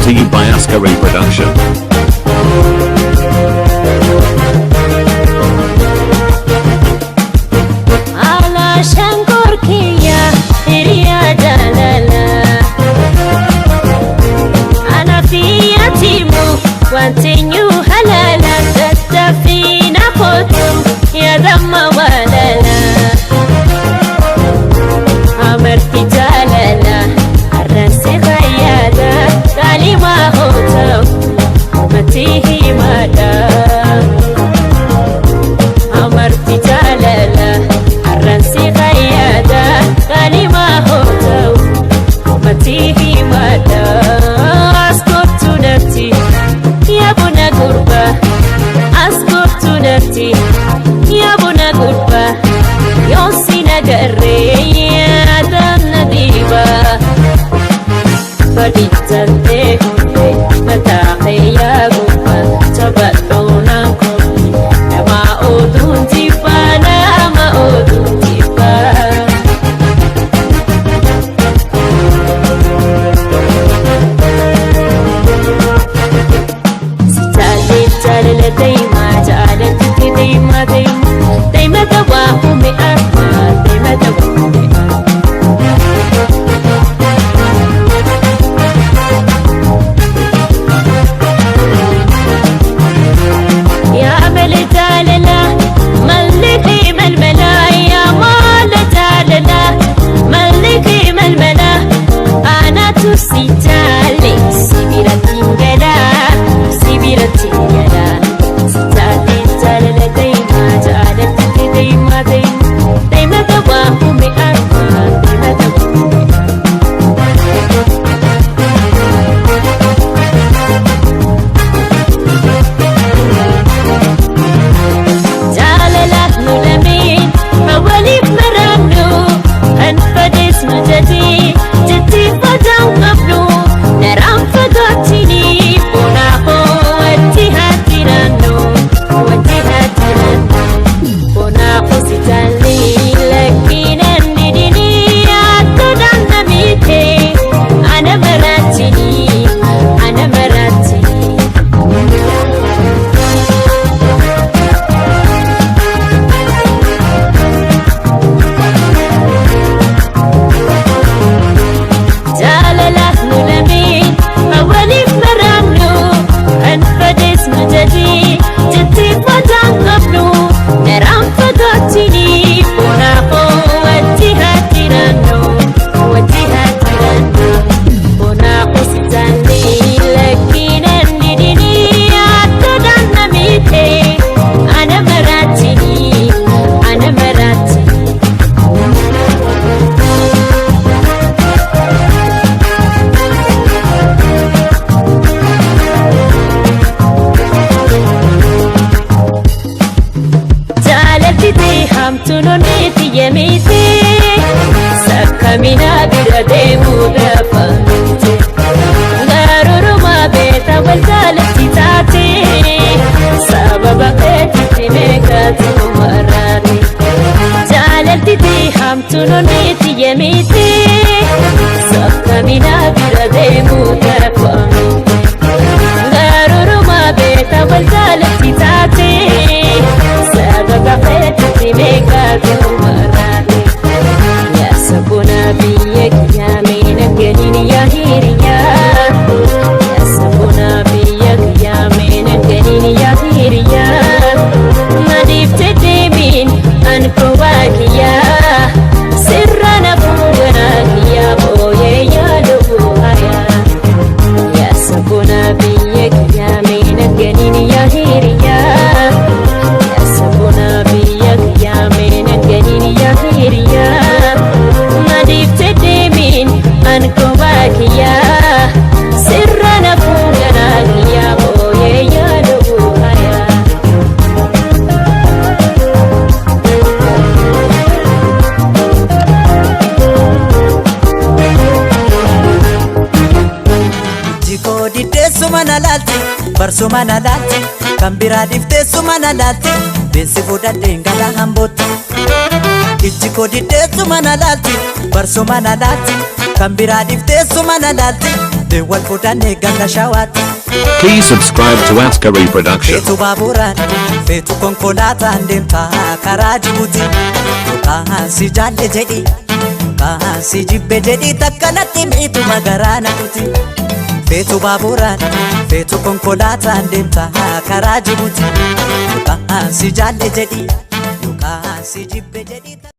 to you by Ascari Production. Wanting you halala tattafina kotum ya dhamma walala amarti jalala arransi khayyada kalima hotam matihi mada amarti jalala arransi khayyada kalima hotam matihi mada askotu nafsi ya buna gurba askotu nafsi ya buna gurba yosi nagarre ya danna diba faditante mataaqe ya gurba tabaduna komi nama odun tifa nama odun tifa دايما دواهم أرحى دايما دواهم يا مل جاللا ملكي ململا يا مال جاللا ملكي ململا أنا تسيتالي سبيرتي غلا سبيرتي غلا Mina birade mudafa garuruma beta waljalati taate sababa eti nekatu marani jalalti ti hamtunoniti yemiti sakka mina birade mudafa garuruma beta waljalati taate sababa eti nekatu marani sabuna biyek ya mina gelini ya hiriya ya sabuna biyek ya mina gelini ya hiriya madifte demin anko wakiya sirrana fuwanakiya boye ya lubu haya ya sabuna biyek ya mina gelini ya hiriya ya sabuna biyek ya mina gelini ya hiriya anko bakiya sirrana fuganakiya boye ya lubu haya jiko didde sumana lalti barsumana lalti kambira difte sumana lalti bensi fudadde ngala hamboti jiko didde sumana lalti barsumana lalti kambira difte sumana lalti wal fuudhannee ganda shawaatti. Please subscribe to Askari Production. Feetu baaburaan feetu konkolaataan deemta karaa Jibuutii. Yookaan si jaalle jedhi yookaan si jibbe jedhi takkanatti miitu magaraa naquuti. Feetu baaburaan feetu konkolaataan deemta karaa Jibuutii. Yookaan si jaalle jedhi yookaan si jibbe.